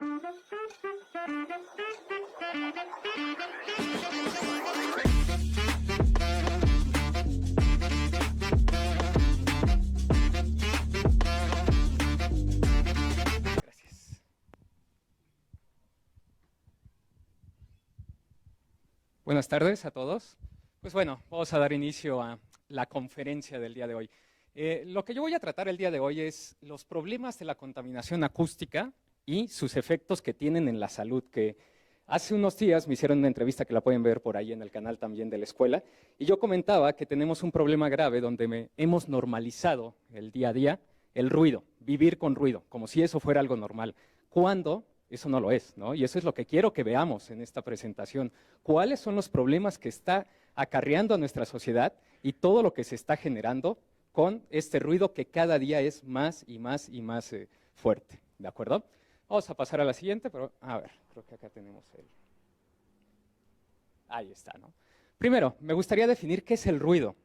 Gracias. Buenas tardes a todos. Pues bueno, vamos a dar inicio a la conferencia del día de hoy. Lo que yo voy a tratar el día de hoy es los problemas de la contaminación acústica y sus efectos que tienen en la salud, que hace unos días me hicieron una entrevista que la pueden ver por ahí en el canal también de la escuela, y yo comentaba que tenemos un problema grave donde hemos normalizado el día a día el ruido, vivir con ruido, como si eso fuera algo normal, cuando eso no lo es, ¿no? Y eso es lo que quiero que veamos en esta presentación. ¿Cuáles son los problemas que está acarreando a nuestra sociedad y todo lo que se está generando con este ruido que cada día es más y más y más fuerte? ¿De acuerdo? Vamos a pasar a la siguiente, pero a ver, creo que acá tenemos el... Ahí está, ¿no? Primero, me gustaría definir qué es el ruido.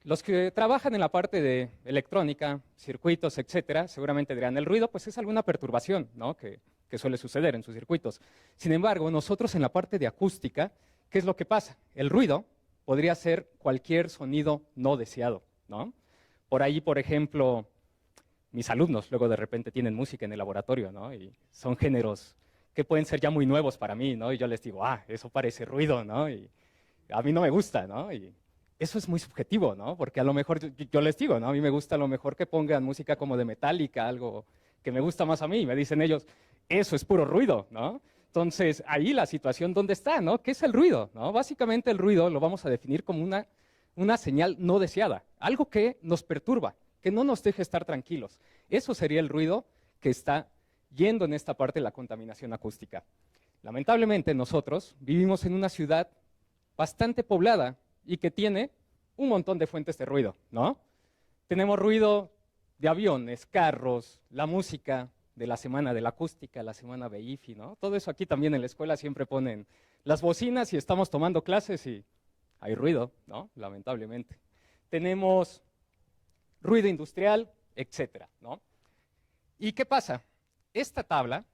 Los que trabajan en la parte de electrónica, circuitos, etcétera, seguramente dirán, el ruido pues es alguna perturbación, ¿no? que suele suceder en sus circuitos. Sin embargo, nosotros en la parte de acústica, ¿qué es lo que pasa? El ruido podría ser cualquier sonido no deseado, ¿no? Por ahí, por ejemplo, mis alumnos luego de repente tienen música en el laboratorio, ¿no? Y son géneros que pueden ser ya muy nuevos para mí, ¿no? Y yo les digo, eso parece ruido, ¿no? Y a mí no me gusta, ¿no? Y eso es muy subjetivo, ¿no? Porque a lo mejor yo les digo, ¿no? A mí me gusta a lo mejor que pongan música como de Metallica, algo que me gusta más a mí. Y me dicen ellos, eso es puro ruido, ¿no? Entonces, ahí la situación, ¿dónde está, no? ¿Qué es el ruido, no? Básicamente el ruido lo vamos a definir como una señal no deseada, algo que nos perturba, que no nos deja estar tranquilos. Eso sería el ruido que está yendo en esta parte de la contaminación acústica. Lamentablemente nosotros vivimos en una ciudad bastante poblada y que tiene un montón de fuentes de ruido, ¿no? Tenemos ruido de aviones, carros, la música de la semana de la acústica, la semana de IFI, ¿no? Todo eso aquí también en la escuela siempre ponen las bocinas y estamos tomando clases y hay ruido, ¿no? Lamentablemente. Tenemos ruido industrial, etcétera, ¿no? ¿Y qué pasa? Esta tabla,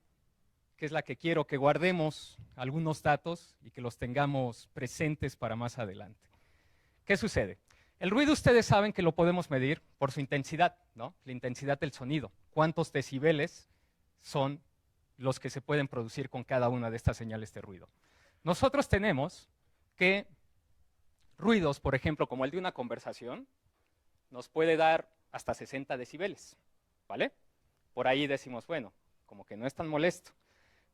que es la que quiero que guardemos algunos datos y que los tengamos presentes para más adelante. ¿Qué sucede? El ruido ustedes saben que lo podemos medir por su intensidad, ¿no? La intensidad del sonido. ¿Cuántos decibeles son los que se pueden producir con cada una de estas señales de ruido? Nosotros tenemos que ruidos, por ejemplo, como el de una conversación, nos puede dar hasta 60 decibeles, ¿vale? Por ahí decimos, bueno, como que no es tan molesto.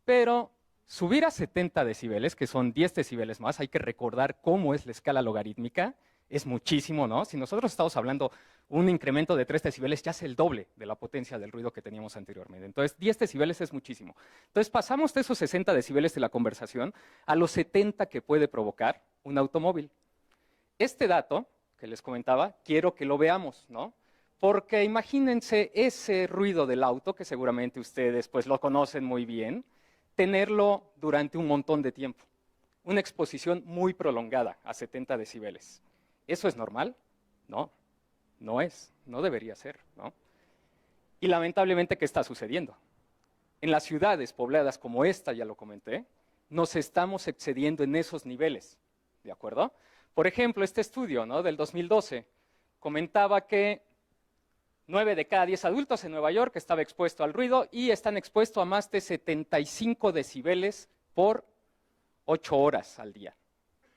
Pero subir a 70 decibeles, que son 10 decibeles más, hay que recordar cómo es la escala logarítmica, es muchísimo, ¿no? Si nosotros estamos hablando un incremento de 3 decibeles, ya es el doble de la potencia del ruido que teníamos anteriormente. Entonces, 10 decibeles es muchísimo. Entonces, pasamos de esos 60 decibeles de la conversación a los 70 que puede provocar un automóvil. Este dato que les comentaba, quiero que lo veamos, ¿no? Porque imagínense ese ruido del auto, que seguramente ustedes pues lo conocen muy bien, tenerlo durante un montón de tiempo. Una exposición muy prolongada a 70 decibeles. ¿Eso es normal? No, no es, no debería ser, ¿no? Y lamentablemente, ¿qué está sucediendo? En las ciudades pobladas como esta, ya lo comenté, nos estamos excediendo en esos niveles, ¿de acuerdo? Por ejemplo, este estudio, ¿no?, del 2012 comentaba que 9 de cada 10 adultos en Nueva York estaba expuesto al ruido y están expuestos a más de 75 decibeles por 8 horas al día.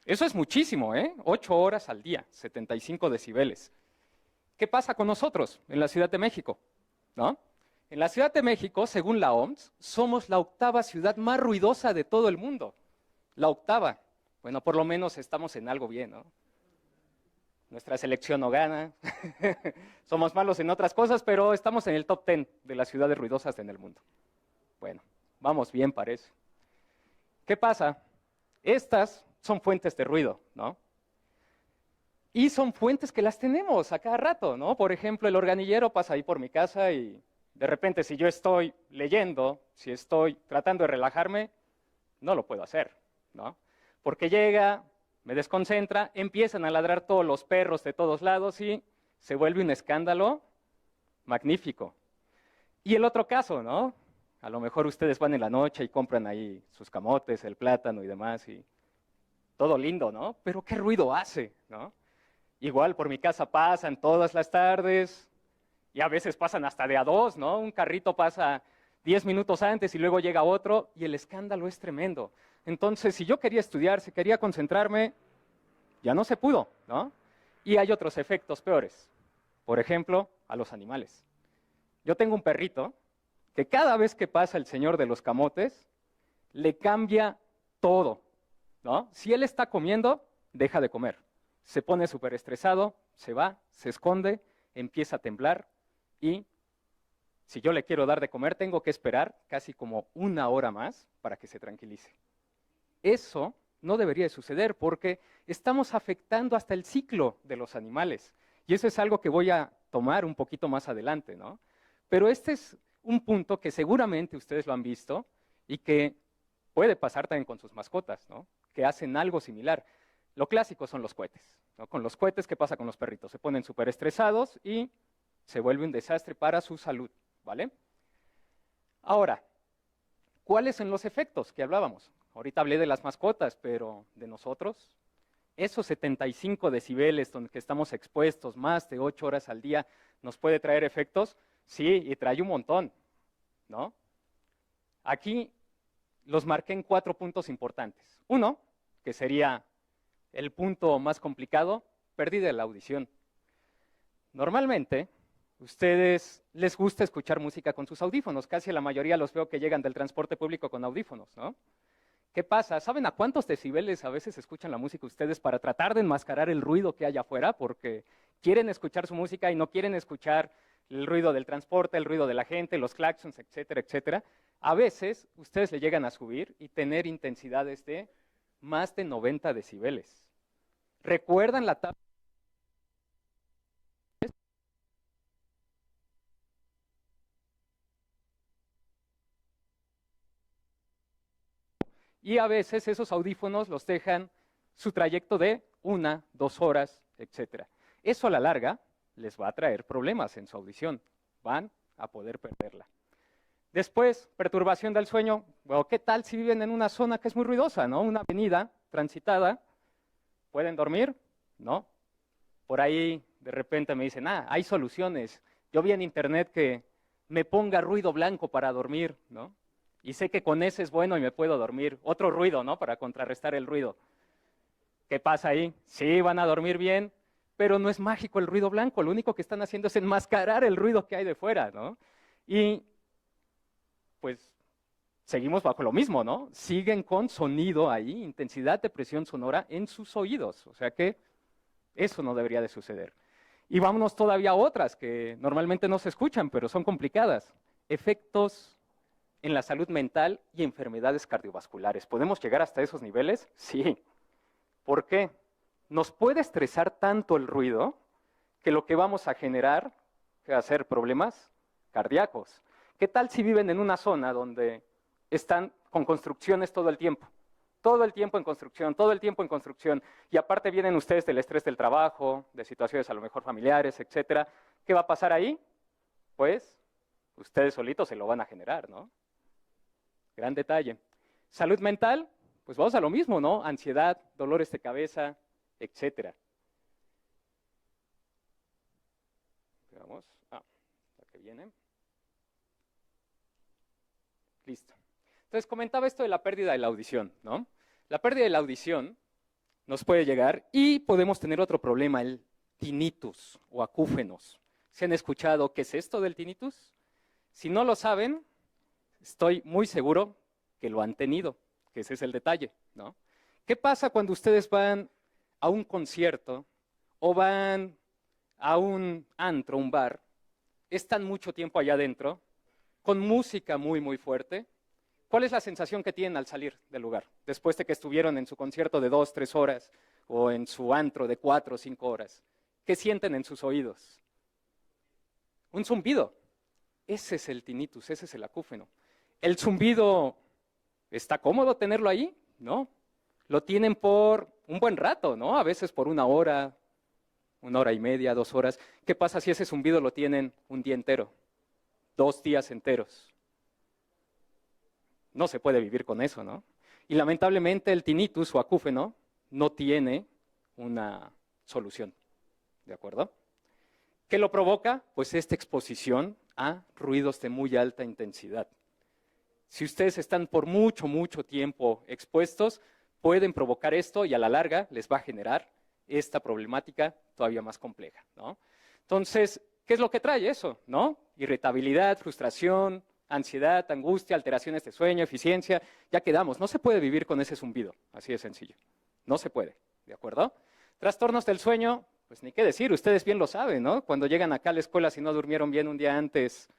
Eso es muchísimo, ¿eh? 8 horas al día, 75 decibeles. ¿Qué pasa con nosotros en la Ciudad de México? ¿No? En la Ciudad de México, según la OMS, somos la 8ª ciudad más ruidosa de todo el mundo. La 8ª. Bueno, por lo menos estamos en algo bien, ¿no? Nuestra selección no gana, somos malos en otras cosas, pero estamos en el top 10 de las ciudades ruidosas en el mundo. Bueno, vamos bien, parece. ¿Qué pasa? Estas son fuentes de ruido, ¿no? Y son fuentes que las tenemos a cada rato, ¿no? Por ejemplo, el organillero pasa ahí por mi casa y de repente si yo estoy leyendo, si estoy tratando de relajarme, no lo puedo hacer, ¿no? Porque llega, me desconcentra, empiezan a ladrar todos los perros de todos lados y se vuelve un escándalo magnífico. Y el otro caso, ¿no? A lo mejor ustedes van en la noche y compran ahí sus camotes, el plátano y demás, y todo lindo, ¿no? Pero ¿qué ruido hace, no? Igual por mi casa pasan todas las tardes, y a veces pasan hasta de a dos, ¿no? Un carrito pasa 10 minutos antes y luego llega otro, y el escándalo es tremendo. Entonces, si yo quería estudiar, si quería concentrarme, ya no se pudo, ¿no? Y hay otros efectos peores. Por ejemplo, a los animales. Yo tengo un perrito que cada vez que pasa el señor de los camotes, le cambia todo, ¿no? Si él está comiendo, deja de comer. Se pone súper estresado, se va, se esconde, empieza a temblar y si yo le quiero dar de comer, tengo que esperar casi como 1 hora más para que se tranquilice. Eso no debería de suceder porque estamos afectando hasta el ciclo de los animales. Y eso es algo que voy a tomar un poquito más adelante, ¿no? Pero este es un punto que seguramente ustedes lo han visto y que puede pasar también con sus mascotas, ¿no? Que hacen algo similar. Lo clásico son los cohetes, ¿no? Con los cohetes, ¿qué pasa con los perritos? Se ponen súper estresados y se vuelve un desastre para su salud, ¿vale? Ahora, ¿cuáles son los efectos que hablábamos? Ahorita hablé de las mascotas, pero de nosotros, esos 75 decibeles donde que estamos expuestos más de 8 horas al día, ¿nos puede traer efectos? Sí, y trae un montón, ¿no? Aquí los marqué en 4 puntos importantes. Uno, que sería el punto más complicado, pérdida de la audición. Normalmente, ustedes les gusta escuchar música con sus audífonos. Casi la mayoría los veo que llegan del transporte público con audífonos, ¿no? ¿Qué pasa? ¿Saben a cuántos decibeles a veces escuchan la música ustedes para tratar de enmascarar el ruido que hay afuera? Porque quieren escuchar su música y no quieren escuchar el ruido del transporte, el ruido de la gente, los claxons, etcétera, etcétera. A veces ustedes le llegan a subir y tener intensidades de más de 90 decibeles. ¿Recuerdan la tabla? Y a veces esos audífonos los dejan su trayecto de 1, 2 horas, etcétera. Eso a la larga les va a traer problemas en su audición. Van a poder perderla. Después, perturbación del sueño. Bueno, ¿qué tal si viven en una zona que es muy ruidosa, ¿no? Una avenida transitada. ¿Pueden dormir? No. Por ahí de repente me dicen, hay soluciones. Yo vi en internet que me ponga ruido blanco para dormir, ¿no? Y sé que con ese es bueno y me puedo dormir. Otro ruido, ¿no? Para contrarrestar el ruido. ¿Qué pasa ahí? Sí, van a dormir bien, pero no es mágico el ruido blanco. Lo único que están haciendo es enmascarar el ruido que hay de fuera, ¿no? Y pues seguimos bajo lo mismo, ¿no? Siguen con sonido ahí, intensidad de presión sonora en sus oídos. O sea que eso no debería de suceder. Y vámonos todavía a otras que normalmente no se escuchan, pero son complicadas. Efectos en la salud mental y enfermedades cardiovasculares. ¿Podemos llegar hasta esos niveles? Sí. ¿Por qué? Nos puede estresar tanto el ruido que lo que vamos a generar va a ser problemas cardíacos. ¿Qué tal si viven en una zona donde están con construcciones todo el tiempo? Todo el tiempo en construcción, todo el tiempo en construcción. Y aparte vienen ustedes del estrés del trabajo, de situaciones a lo mejor familiares, etcétera. ¿Qué va a pasar ahí? Pues ustedes solitos se lo van a generar, ¿no? Gran detalle. Salud mental, pues vamos a lo mismo, ¿no? Ansiedad, dolores de cabeza, etcétera. Veamos. La que viene. Listo. Entonces comentaba esto de la pérdida de la audición, ¿no? La pérdida de la audición nos puede llegar y podemos tener otro problema, el tinnitus o acúfenos. ¿Se han escuchado qué es esto del tinnitus? Si no lo saben, estoy muy seguro que lo han tenido, que ese es el detalle, ¿no? ¿Qué pasa cuando ustedes van a un concierto o van a un antro, un bar, están mucho tiempo allá adentro, con música muy, muy fuerte? ¿Cuál es la sensación que tienen al salir del lugar, después de que estuvieron en su concierto de 2, 3 horas o en su antro de 4 o 5 horas? ¿Qué sienten en sus oídos? Un zumbido. Ese es el tinnitus, ese es el acúfeno. El zumbido, ¿está cómodo tenerlo ahí? No. Lo tienen por un buen rato, ¿no? A veces por 1 hora, 1 hora y media, 2 horas. ¿Qué pasa si ese zumbido lo tienen un día entero? 2 días enteros. no se puede vivir con eso, ¿no? Y lamentablemente el tinnitus o acúfeno no tiene una solución, ¿de acuerdo? ¿Qué lo provoca? Pues esta exposición a ruidos de muy alta intensidad. Si ustedes están por mucho tiempo expuestos, pueden provocar esto y a la larga les va a generar esta problemática todavía más compleja, ¿no? Entonces, ¿qué es lo que trae eso, no? Irritabilidad, frustración, ansiedad, angustia, alteraciones de sueño, eficiencia, ya quedamos. No se puede vivir con ese zumbido, así de sencillo. No se puede, ¿de acuerdo? Trastornos del sueño, pues ni qué decir, ustedes bien lo saben, ¿no? Cuando llegan acá a la escuela si no durmieron bien un día antes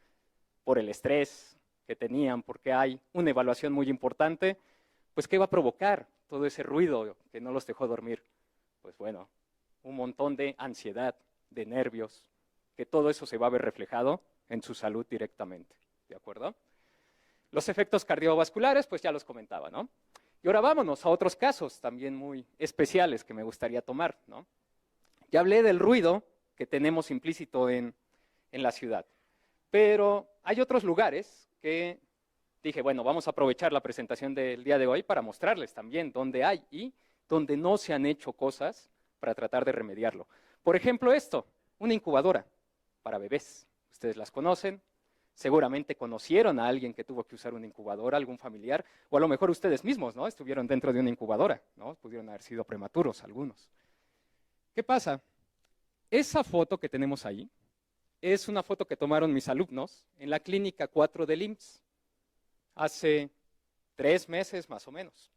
por el estrés que tenían, porque hay una evaluación muy importante, pues ¿qué va a provocar todo ese ruido que no los dejó dormir? Pues bueno, un montón de ansiedad, de nervios, que todo eso se va a ver reflejado en su salud directamente, ¿de acuerdo? Los efectos cardiovasculares, pues ya los comentaba, ¿no? Y ahora vámonos a otros casos también muy especiales que me gustaría tomar, ¿no? Ya hablé del ruido que tenemos implícito en la ciudad, pero hay otros lugares que dije, bueno, vamos a aprovechar la presentación del día de hoy para mostrarles también dónde hay y dónde no se han hecho cosas para tratar de remediarlo. Por ejemplo, esto, una incubadora para bebés. Ustedes las conocen, seguramente conocieron a alguien que tuvo que usar una incubadora, algún familiar, o a lo mejor ustedes mismos, ¿no? Estuvieron dentro de una incubadora, ¿no? Pudieron haber sido prematuros algunos. ¿Qué pasa? Esa foto que tenemos ahí es una foto que tomaron mis alumnos en la clínica 4 del IMSS hace 3 meses más o menos.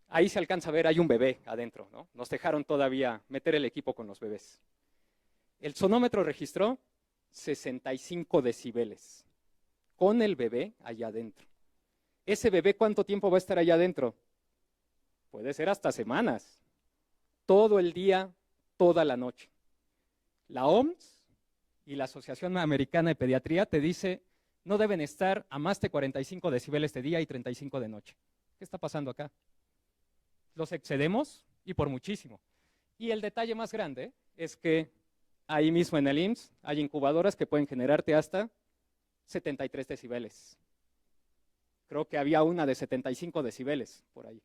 Ahí se alcanza a ver, hay un bebé adentro, ¿no? Nos dejaron todavía meter el equipo con los bebés. El sonómetro registró 65 decibeles con el bebé allá adentro. ¿Ese bebé cuánto tiempo va a estar allá adentro? Puede ser hasta semanas. Todo el día, toda la noche. La OMS y la Asociación Americana de Pediatría te dice no deben estar a más de 45 decibeles de día y 35 de noche. ¿Qué está pasando acá? Los excedemos y por muchísimo. Y el detalle más grande es que ahí mismo en el IMSS hay incubadoras que pueden generarte hasta 73 decibeles. Creo que había una de 75 decibeles por ahí.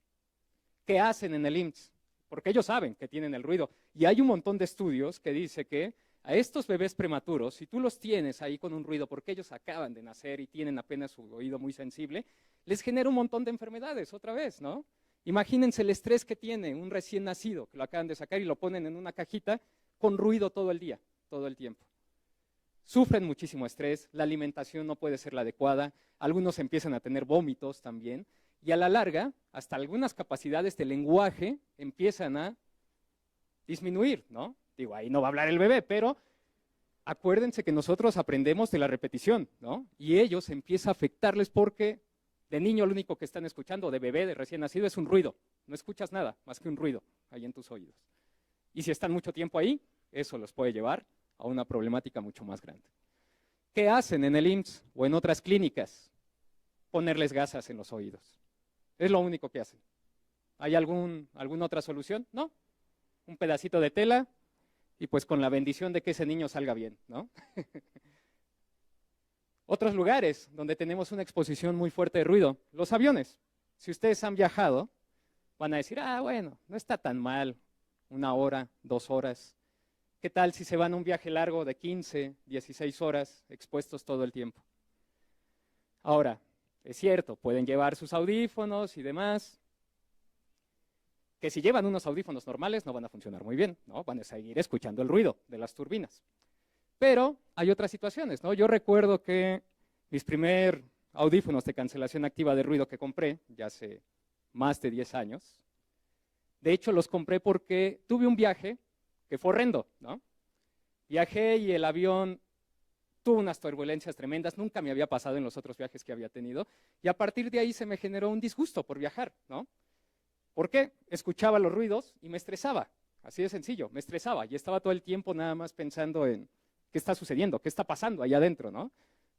¿Qué hacen en el IMSS? Porque ellos saben que tienen el ruido. Y hay un montón de estudios que dice que a estos bebés prematuros, si tú los tienes ahí con un ruido, porque ellos acaban de nacer y tienen apenas su oído muy sensible, les genera un montón de enfermedades otra vez, ¿no? Imagínense el estrés que tiene un recién nacido, que lo acaban de sacar y lo ponen en una cajita con ruido todo el día, todo el tiempo. Sufren muchísimo estrés, la alimentación no puede ser la adecuada, algunos empiezan a tener vómitos también, y a la larga, hasta algunas capacidades de lenguaje empiezan a disminuir, ¿no? Digo, ahí no va a hablar el bebé, pero acuérdense que nosotros aprendemos de la repetición, ¿no? Y ellos empieza a afectarles porque de niño lo único que están escuchando, de bebé, de recién nacido, es un ruido. No escuchas nada más que un ruido ahí en tus oídos. Y si están mucho tiempo ahí, eso los puede llevar a una problemática mucho más grande. ¿Qué hacen en el IMSS o en otras clínicas? Ponerles gasas en los oídos. Es lo único que hacen. ¿Hay alguna otra solución? No. Un pedacito de tela y pues con la bendición de que ese niño salga bien, ¿no? Otros lugares donde tenemos una exposición muy fuerte de ruido, los aviones. Si ustedes han viajado, van a decir, bueno, no está tan mal, 1 hora, 2 horas. ¿Qué tal si se van a un viaje largo de 15, 16 horas expuestos todo el tiempo? Ahora, es cierto, pueden llevar sus audífonos y demás, que si llevan unos audífonos normales no van a funcionar muy bien, ¿no? Van a seguir escuchando el ruido de las turbinas. Pero hay otras situaciones, ¿no? Yo recuerdo que mis primer audífonos de cancelación activa de ruido que compré, ya hace más de 10 años, de hecho los compré porque tuve un viaje que fue horrendo, ¿no? Viajé y el avión tuvo unas turbulencias tremendas, nunca me había pasado en los otros viajes que había tenido, y a partir de ahí se me generó un disgusto por viajar, ¿no? ¿Por qué? Escuchaba los ruidos y me estresaba, así de sencillo, me estresaba, y estaba todo el tiempo nada más pensando en qué está sucediendo, qué está pasando allá adentro, ¿no?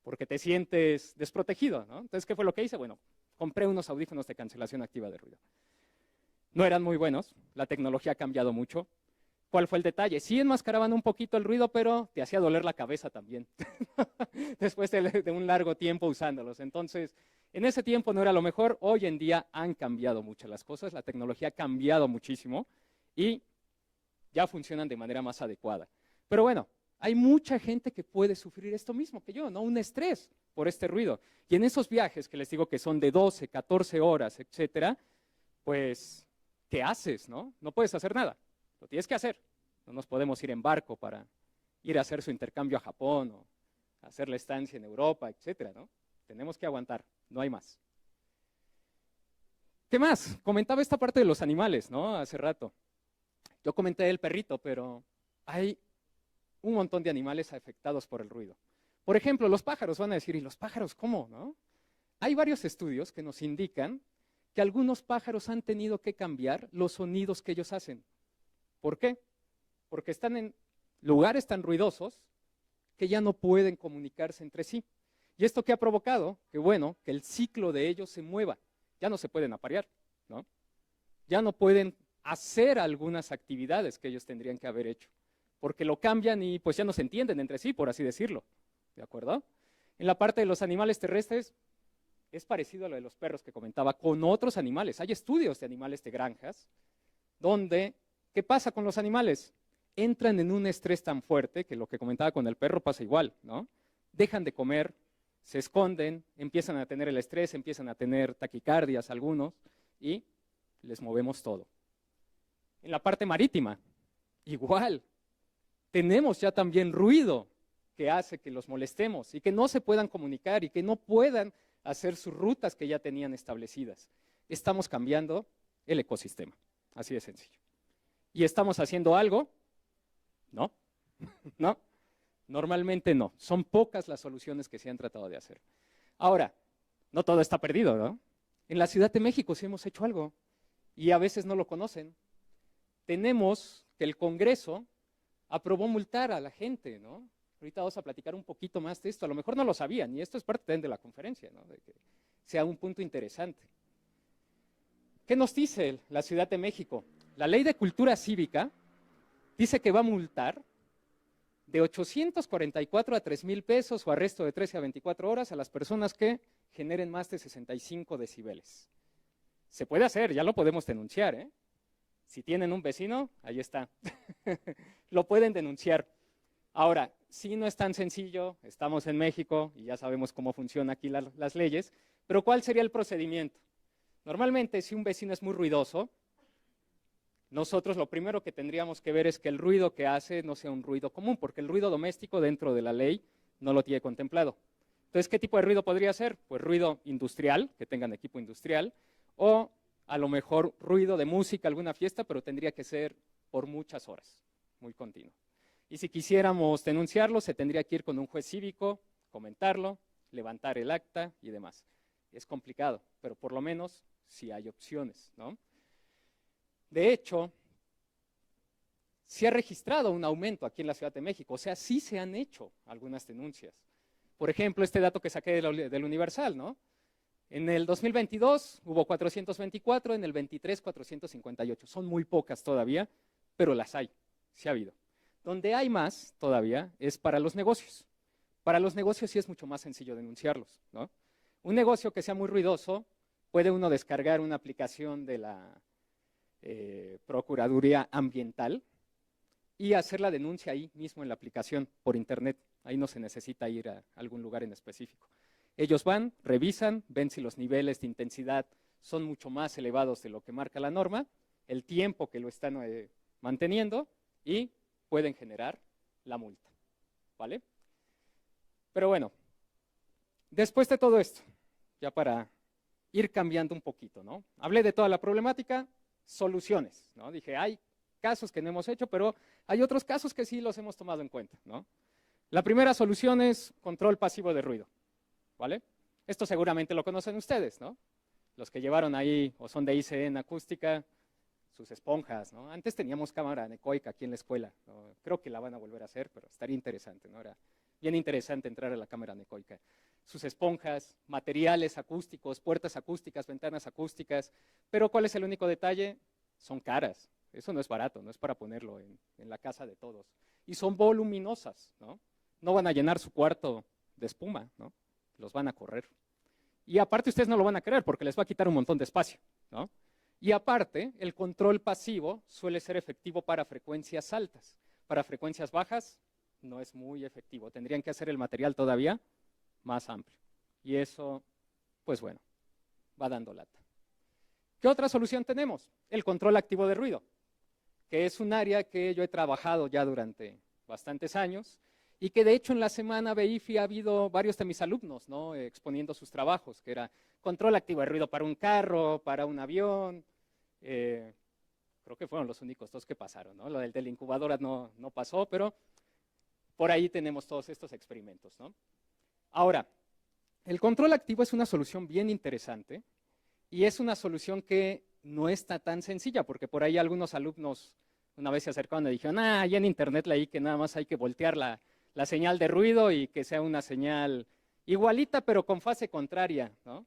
Porque te sientes desprotegido, ¿no? Entonces, ¿qué fue lo que hice? Bueno, compré unos audífonos de cancelación activa de ruido. No eran muy buenos, la tecnología ha cambiado mucho. ¿Cuál fue el detalle? Sí enmascaraban un poquito el ruido, pero te hacía doler la cabeza también, después de un largo tiempo usándolos. Entonces, En ese tiempo no era lo mejor, hoy en día han cambiado mucho las cosas, la tecnología ha cambiado muchísimo y ya funcionan de manera más adecuada. Pero bueno, hay mucha gente que puede sufrir esto mismo que yo, ¿no? Un estrés por este ruido. Y en esos viajes que les digo que son de 12, 14 horas, etcétera, pues, ¿qué haces, no? No puedes hacer nada, lo tienes que hacer. No nos podemos ir en barco para ir a hacer su intercambio a Japón o hacer la estancia en Europa, etcétera, ¿no? Tenemos que aguantar, no hay más. ¿Qué más? Comentaba esta parte de los animales, ¿no? Hace rato. Yo comenté el perrito, pero hay un montón de animales afectados por el ruido. Por ejemplo, los pájaros, van a decir, ¿y los pájaros cómo, no? Hay varios estudios que nos indican que algunos pájaros han tenido que cambiar los sonidos que ellos hacen. ¿Por qué? Porque están en lugares tan ruidosos que ya no pueden comunicarse entre sí. ¿Y esto qué ha provocado? Que bueno, que el ciclo de ellos se mueva. Ya no se pueden aparear, ¿no? Ya no pueden hacer algunas actividades que ellos tendrían que haber hecho, porque lo cambian y pues ya no se entienden entre sí, por así decirlo, ¿de acuerdo? En la parte de los animales terrestres es parecido a lo de los perros que comentaba con otros animales. Hay estudios de animales de granjas donde, ¿qué pasa con los animales? Entran en un estrés tan fuerte que lo que comentaba con el perro pasa igual, ¿no? Dejan de comer, se esconden, empiezan a tener el estrés, empiezan a tener taquicardias algunos y les movemos todo. En la parte marítima, igual, tenemos ya también ruido que hace que los molestemos y que no se puedan comunicar y que no puedan hacer sus rutas que ya tenían establecidas. Estamos cambiando el ecosistema, así de sencillo. ¿Y estamos haciendo algo? No, no, normalmente no. Son pocas las soluciones que se han tratado de hacer. Ahora, no todo está perdido, ¿no? En la Ciudad de México sí hemos hecho algo y a veces no lo conocen. Tenemos que el Congreso aprobó multar a la gente, ¿no? Ahorita vamos a platicar un poquito más de esto. A lo mejor no lo sabían y esto es parte también de la conferencia, ¿no? De que sea un punto interesante. ¿Qué nos dice la Ciudad de México? La Ley de Cultura Cívica dice que va a multar de 844 a 3,000 pesos o arresto de 13 a 24 horas a las personas que generen más de 65 decibeles. Se puede hacer, ya lo podemos denunciar, ¿eh? Si tienen un vecino, ahí está. Lo pueden denunciar. Ahora, sí no es tan sencillo, estamos en México y ya sabemos cómo funcionan aquí las leyes, pero ¿cuál sería el procedimiento? Normalmente, si un vecino es muy ruidoso, nosotros lo primero que tendríamos que ver es que el ruido que hace no sea un ruido común, porque el ruido doméstico dentro de la ley no lo tiene contemplado. Entonces, ¿qué tipo de ruido podría ser? Pues ruido industrial, que tengan equipo industrial, o a lo mejor ruido de música, alguna fiesta, pero tendría que ser por muchas horas, muy continuo. Y si quisiéramos denunciarlo, se tendría que ir con un juez cívico, comentarlo, levantar el acta y demás. Es complicado, pero por lo menos sí hay opciones, ¿no? De hecho, se ha registrado un aumento aquí en la Ciudad de México, o sea, sí se han hecho algunas denuncias. Por ejemplo, este dato que saqué del Universal, ¿no? En el 2022 hubo 424, en el 23 458. Son muy pocas todavía, pero las hay, sí ha habido. Donde hay más todavía es para los negocios. Para los negocios sí es mucho más sencillo denunciarlos, ¿no? Un negocio que sea muy ruidoso, puede uno descargar una aplicación de la Procuraduría Ambiental y hacer la denuncia ahí mismo en la aplicación por internet. Ahí no se necesita ir a algún lugar en específico. Ellos van, revisan, ven si los niveles de intensidad son mucho más elevados de lo que marca la norma, el tiempo que lo están manteniendo y pueden generar la multa, ¿vale? Pero bueno, después de todo esto, ya para ir cambiando un poquito, ¿no? Hablé de toda la problemática, soluciones, ¿no? Dije, hay casos que no hemos hecho, pero hay otros casos que sí los hemos tomado en cuenta, ¿no? La primera solución es control pasivo de ruido, ¿vale? Esto seguramente lo conocen ustedes, ¿no? Los que llevaron ahí o son de ICE en acústica, sus esponjas, ¿no? Antes teníamos cámara anecoica aquí en la escuela, ¿no? Creo que la van a volver a hacer, pero estaría interesante, ¿no? Era bien interesante entrar a la cámara anecoica. Sus esponjas, materiales acústicos, puertas acústicas, ventanas acústicas, pero ¿cuál es el único detalle? Son caras, eso no es barato, no es para ponerlo en la casa de todos. Y son voluminosas, ¿no? No van a llenar su cuarto de espuma, ¿no? Los van a correr. Y aparte ustedes no lo van a querer porque les va a quitar un montón de espacio, ¿no? Y aparte, el control pasivo suele ser efectivo para frecuencias altas. Para frecuencias bajas no es muy efectivo. Tendrían que hacer el material todavía más amplio. Y eso, pues bueno, va dando lata. ¿Qué otra solución tenemos? El control activo de ruido, que es un área que yo he trabajado ya durante bastantes años y que de hecho en la semana BIFI ha habido varios de mis alumnos, ¿no? Exponiendo sus trabajos, que era control activo de ruido para un carro, para un avión. Creo que fueron los únicos dos que pasaron, ¿no? Lo del de la incubadora no pasó, pero por ahí tenemos todos estos experimentos, ¿no? Ahora, el control activo es una solución bien interesante y es una solución que no está tan sencilla, porque por ahí algunos alumnos una vez se acercaron y dijeron, ya en internet leí que nada más hay que voltear la señal de ruido y que sea una señal igualita pero con fase contraria, ¿no?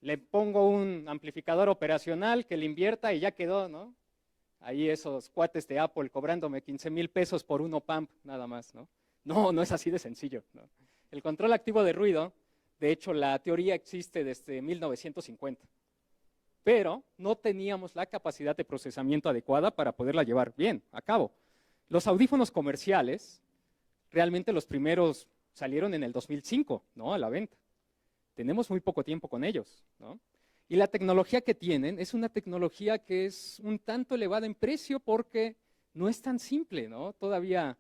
Le pongo un amplificador operacional que le invierta y ya quedó, ¿no? Ahí esos cuates de Apple cobrándome 15,000 pesos por un op-amp nada más, ¿no? No es así de sencillo, ¿no? El control activo de ruido, de hecho la teoría existe desde 1950, pero no teníamos la capacidad de procesamiento adecuada para poderla llevar bien a cabo. Los audífonos comerciales, realmente los primeros salieron en el 2005, ¿no? A la venta. Tenemos muy poco tiempo con ellos, ¿no? Y la tecnología que tienen es una tecnología que es un tanto elevada en precio porque no es tan simple, ¿no? Todavía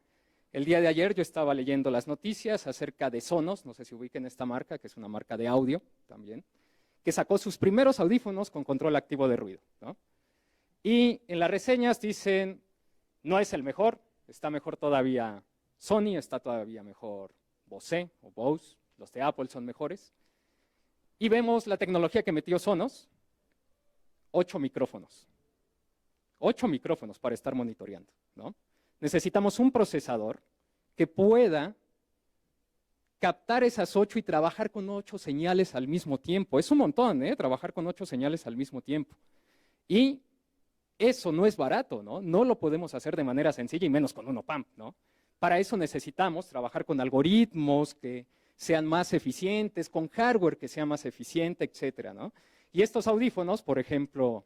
el día de ayer yo estaba leyendo las noticias acerca de Sonos, no sé si ubiquen esta marca, que es una marca de audio también, que sacó sus primeros audífonos con control activo de ruido, ¿no? Y en las reseñas dicen, no es el mejor, está mejor todavía Sony, está todavía mejor Bose o Bose, los de Apple son mejores. Y vemos la tecnología que metió Sonos, 8 micrófonos. 8 micrófonos para estar monitoreando, ¿no? Necesitamos un procesador que pueda captar esas 8 y trabajar con 8 señales al mismo tiempo. Es un montón, ¿eh? Trabajar con 8 señales al mismo tiempo. Y eso no es barato, ¿no? No lo podemos hacer de manera sencilla y menos con un op-amp, ¿no? Para eso necesitamos trabajar con algoritmos que sean más eficientes, con hardware que sea más eficiente, etcétera, ¿no? Y estos audífonos, por ejemplo,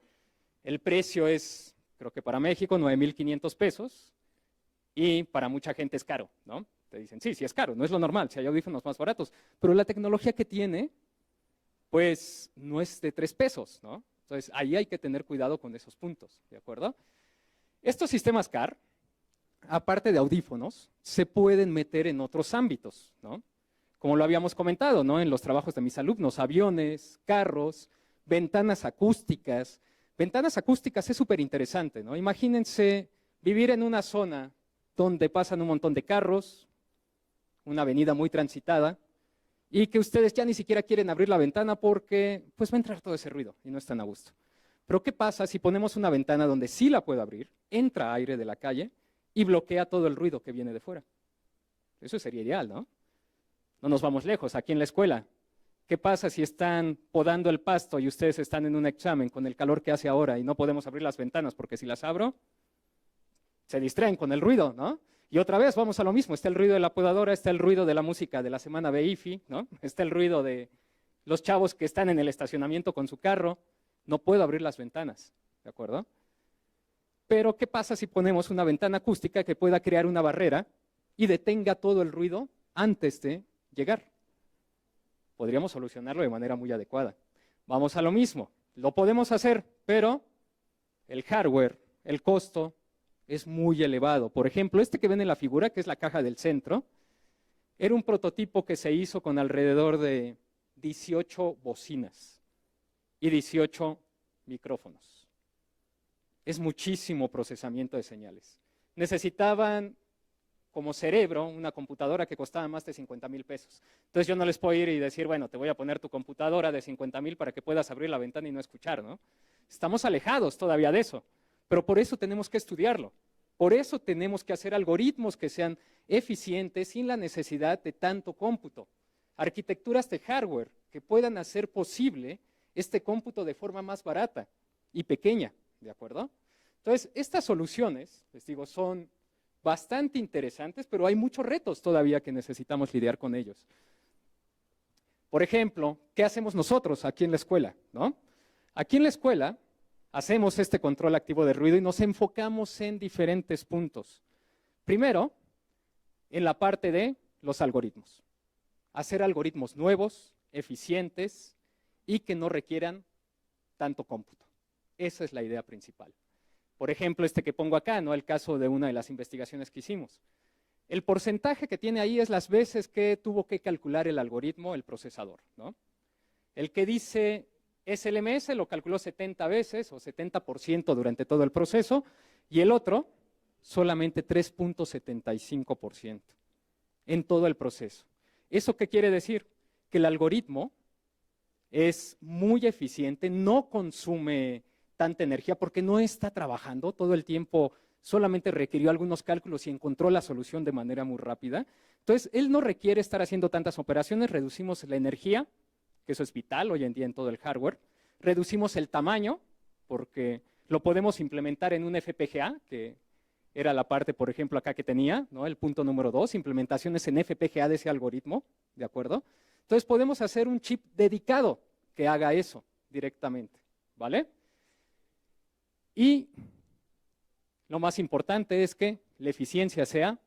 el precio es, creo que para México, 9,500 pesos y para mucha gente es caro, ¿no? Te dicen, sí es caro, no es lo normal, si hay audífonos más baratos, pero la tecnología que tiene, pues no es de 3 pesos, ¿no? Entonces, ahí hay que tener cuidado con esos puntos, ¿de acuerdo? Estos sistemas CAR, aparte de audífonos, se pueden meter en otros ámbitos, ¿no? Como lo habíamos comentado, ¿no? En los trabajos de mis alumnos, aviones, carros, ventanas acústicas. Ventanas acústicas es súper interesante, ¿no? Imagínense vivir en una zona donde pasan un montón de carros, una avenida muy transitada, y que ustedes ya ni siquiera quieren abrir la ventana porque pues va a entrar todo ese ruido y no están a gusto. Pero ¿qué pasa si ponemos una ventana donde sí la puedo abrir, entra aire de la calle y bloquea todo el ruido que viene de fuera? Eso sería ideal, ¿no? No nos vamos lejos, aquí en la escuela. ¿Qué pasa si están podando el pasto y ustedes están en un examen con el calor que hace ahora y no podemos abrir las ventanas porque si las abro, se distraen con el ruido, ¿no? Y otra vez vamos a lo mismo, está el ruido de la podadora, está el ruido de la música de la semana BIFI, ¿no? Está el ruido de los chavos que están en el estacionamiento con su carro, no puedo abrir las ventanas, ¿de acuerdo? Pero ¿qué pasa si ponemos una ventana acústica que pueda crear una barrera y detenga todo el ruido antes de llegar? Podríamos solucionarlo de manera muy adecuada. Vamos a lo mismo, lo podemos hacer, pero el hardware, el costo es muy elevado. Por ejemplo, este que ven en la figura, que es la caja del centro, era un prototipo que se hizo con alrededor de 18 bocinas y 18 micrófonos. Es muchísimo procesamiento de señales. Necesitaban como cerebro una computadora que costaba más de 50,000 pesos. Entonces yo no les puedo ir y decir, bueno, te voy a poner tu computadora de 50,000 para que puedas abrir la ventana y no escuchar, ¿no? Estamos alejados todavía de eso, pero por eso tenemos que estudiarlo. Por eso tenemos que hacer algoritmos que sean eficientes sin la necesidad de tanto cómputo. Arquitecturas de hardware que puedan hacer posible este cómputo de forma más barata y pequeña, ¿de acuerdo? Entonces, estas soluciones, les digo, son bastante interesantes, pero hay muchos retos todavía que necesitamos lidiar con ellos. Por ejemplo, ¿qué hacemos nosotros aquí en la escuela? ¿No? Aquí en la escuela hacemos este control activo de ruido y nos enfocamos en diferentes puntos. Primero, en la parte de los algoritmos. Hacer algoritmos nuevos, eficientes y que no requieran tanto cómputo. Esa es la idea principal. Por ejemplo, este que pongo acá, ¿no? El caso de una de las investigaciones que hicimos. El porcentaje que tiene ahí es las veces que tuvo que calcular el algoritmo, el procesador, ¿no? El que dice SLMS lo calculó 70 veces o 70% durante todo el proceso y el otro solamente 3.75% en todo el proceso. ¿Eso qué quiere decir? Que el algoritmo es muy eficiente, no consume tanta energía porque no está trabajando todo el tiempo, solamente requirió algunos cálculos y encontró la solución de manera muy rápida. Entonces, él no requiere estar haciendo tantas operaciones, reducimos la energía, que eso es vital hoy en día en todo el hardware, reducimos el tamaño, porque lo podemos implementar en un FPGA, que era la parte, por ejemplo, acá que tenía, ¿no? El punto número 2, implementaciones en FPGA de ese algoritmo, ¿de acuerdo? Entonces, podemos hacer un chip dedicado que haga eso directamente, ¿vale? Y lo más importante es que la eficiencia sea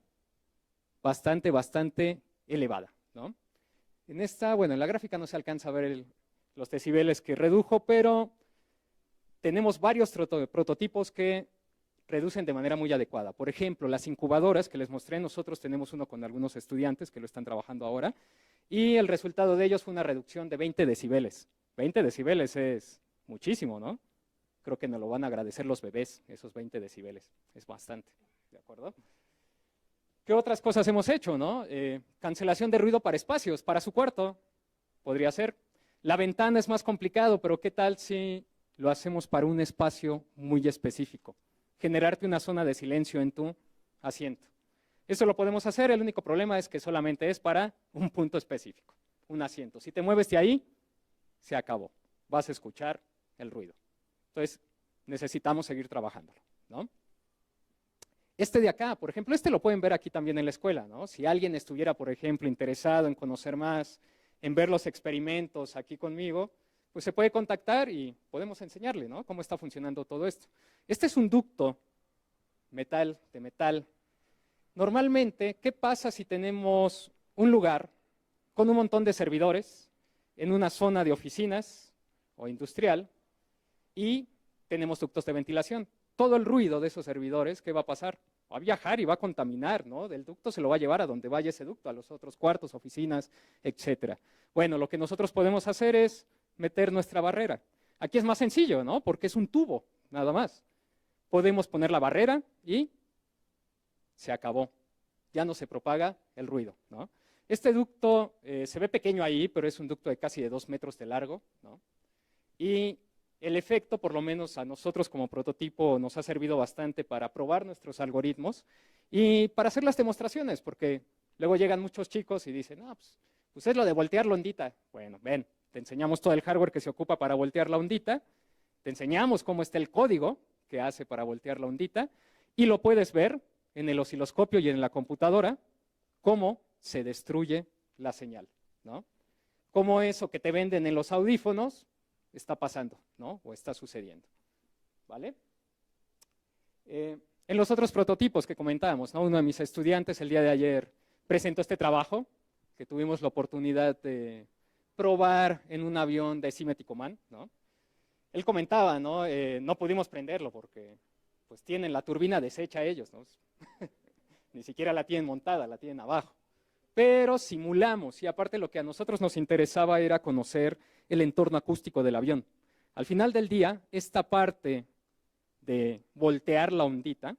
bastante elevada, ¿no? En esta, bueno, en la gráfica no se alcanza a ver los decibeles que redujo, pero tenemos varios prototipos que reducen de manera muy adecuada. Por ejemplo, las incubadoras que les mostré, nosotros tenemos uno con algunos estudiantes que lo están trabajando ahora, y el resultado de ellos fue una reducción de 20 decibeles. 20 decibeles es muchísimo, ¿no? Creo que nos lo van a agradecer los bebés, esos 20 decibeles. Es bastante, ¿de acuerdo? ¿Qué otras cosas hemos hecho, no? Cancelación de ruido para espacios, para su cuarto, podría ser. La ventana es más complicado, pero ¿qué tal si lo hacemos para un espacio muy específico? Generarte una zona de silencio en tu asiento. Eso lo podemos hacer, el único problema es que solamente es para un punto específico, un asiento. Si te mueves de ahí, se acabó. Vas a escuchar el ruido. Entonces, necesitamos seguir trabajándolo, ¿no? Este de acá, por ejemplo, este lo pueden ver aquí también en la escuela, ¿no? Si alguien estuviera, por ejemplo, interesado en conocer más, en ver los experimentos aquí conmigo, pues se puede contactar y podemos enseñarle, ¿no? Cómo está funcionando todo esto. Este es un ducto de metal. Normalmente, ¿qué pasa si tenemos un lugar con un montón de servidores en una zona de oficinas o industrial y tenemos ductos de ventilación? Todo el ruido de esos servidores, ¿qué va a pasar? Va a viajar y va a contaminar, ¿no? Del ducto se lo va a llevar a donde vaya ese ducto, a los otros cuartos, oficinas, etcétera. Bueno, lo que nosotros podemos hacer es meter nuestra barrera. Aquí es más sencillo, ¿no? Porque es un tubo, nada más. Podemos poner la barrera y se acabó. Ya no se propaga el ruido, ¿no? Este ducto se ve pequeño ahí, pero es un ducto de casi de 2 metros de largo, ¿no? Y el efecto, por lo menos a nosotros como prototipo, nos ha servido bastante para probar nuestros algoritmos y para hacer las demostraciones, porque luego llegan muchos chicos y dicen, no, pues es lo de voltear la ondita. Bueno, ven, te enseñamos todo el hardware que se ocupa para voltear la ondita, te enseñamos cómo está el código que hace para voltear la ondita y lo puedes ver en el osciloscopio y en la computadora cómo se destruye la señal, ¿no? Cómo eso que te venden en los audífonos está pasando, ¿no? O está sucediendo, ¿vale? En los otros prototipos que comentábamos, ¿no? Uno de mis estudiantes el día de ayer presentó este trabajo que tuvimos la oportunidad de probar en un avión de Symmetric Man, ¿no? Él comentaba, ¿no? No pudimos prenderlo porque pues tienen la turbina deshecha ellos, ¿no? Ni siquiera la tienen montada, la tienen abajo. Pero simulamos, y aparte lo que a nosotros nos interesaba era conocer el entorno acústico del avión. Al final del día, esta parte de voltear la ondita,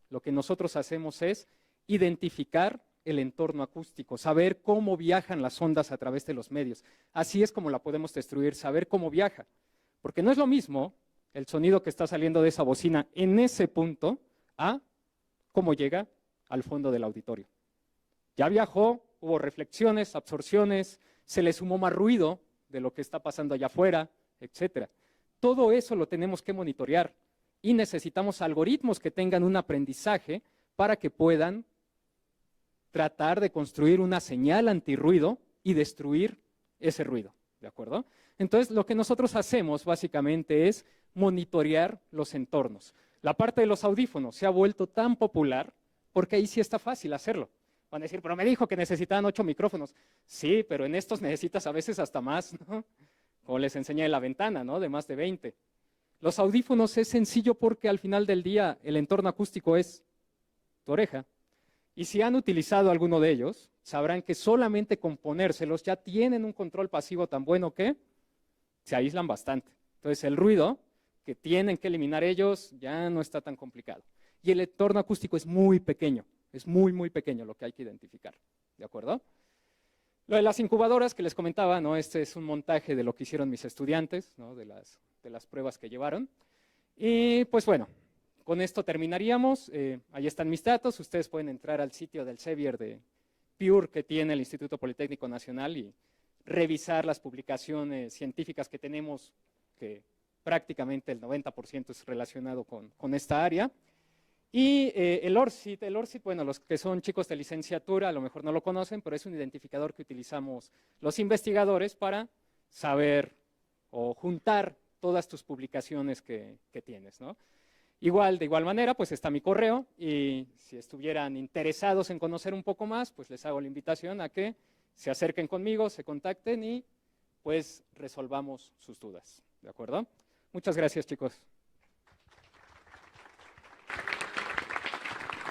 lo que nosotros hacemos es identificar el entorno acústico, saber cómo viajan las ondas a través de los medios. Así es como la podemos destruir, saber cómo viaja. Porque no es lo mismo el sonido que está saliendo de esa bocina en ese punto a cómo llega al fondo del auditorio. Ya viajó, hubo reflexiones, absorciones, se le sumó más ruido de lo que está pasando allá afuera, etcétera. Todo eso lo tenemos que monitorear y necesitamos algoritmos que tengan un aprendizaje para que puedan tratar de construir una señal antirruido y destruir ese ruido, ¿de acuerdo? Entonces, lo que nosotros hacemos básicamente es monitorear los entornos. La parte de los audífonos se ha vuelto tan popular porque ahí sí está fácil hacerlo. Van a decir, pero me dijo que necesitaban 8 micrófonos. Sí, pero en estos necesitas a veces hasta más, ¿no? Como les enseñé en la ventana, ¿no? De más de 20. Los audífonos es sencillo porque al final del día el entorno acústico es tu oreja. Y si han utilizado alguno de ellos, sabrán que solamente con ponérselos ya tienen un control pasivo tan bueno que se aíslan bastante. Entonces el ruido que tienen que eliminar ellos ya no está tan complicado. Y el entorno acústico es muy pequeño, es muy, muy pequeño lo que hay que identificar. ¿De acuerdo? Lo de las incubadoras que les comentaba, ¿no? Este es un montaje de lo que hicieron mis estudiantes, ¿no? de las pruebas que llevaron. Y pues bueno, con esto terminaríamos. Ahí están mis datos. Ustedes pueden entrar al sitio del Sevier de Pure que tiene el Instituto Politécnico Nacional y revisar las publicaciones científicas que tenemos, que prácticamente el 90% es relacionado con esta área. Y el ORCID, bueno, los que son chicos de licenciatura a lo mejor no lo conocen, pero es un identificador que utilizamos los investigadores para saber o juntar todas tus publicaciones que tienes, ¿no? Igual, de igual manera, pues está mi correo y si estuvieran interesados en conocer un poco más, pues les hago la invitación a que se acerquen conmigo, se contacten y pues resolvamos sus dudas, ¿de acuerdo? Muchas gracias, chicos.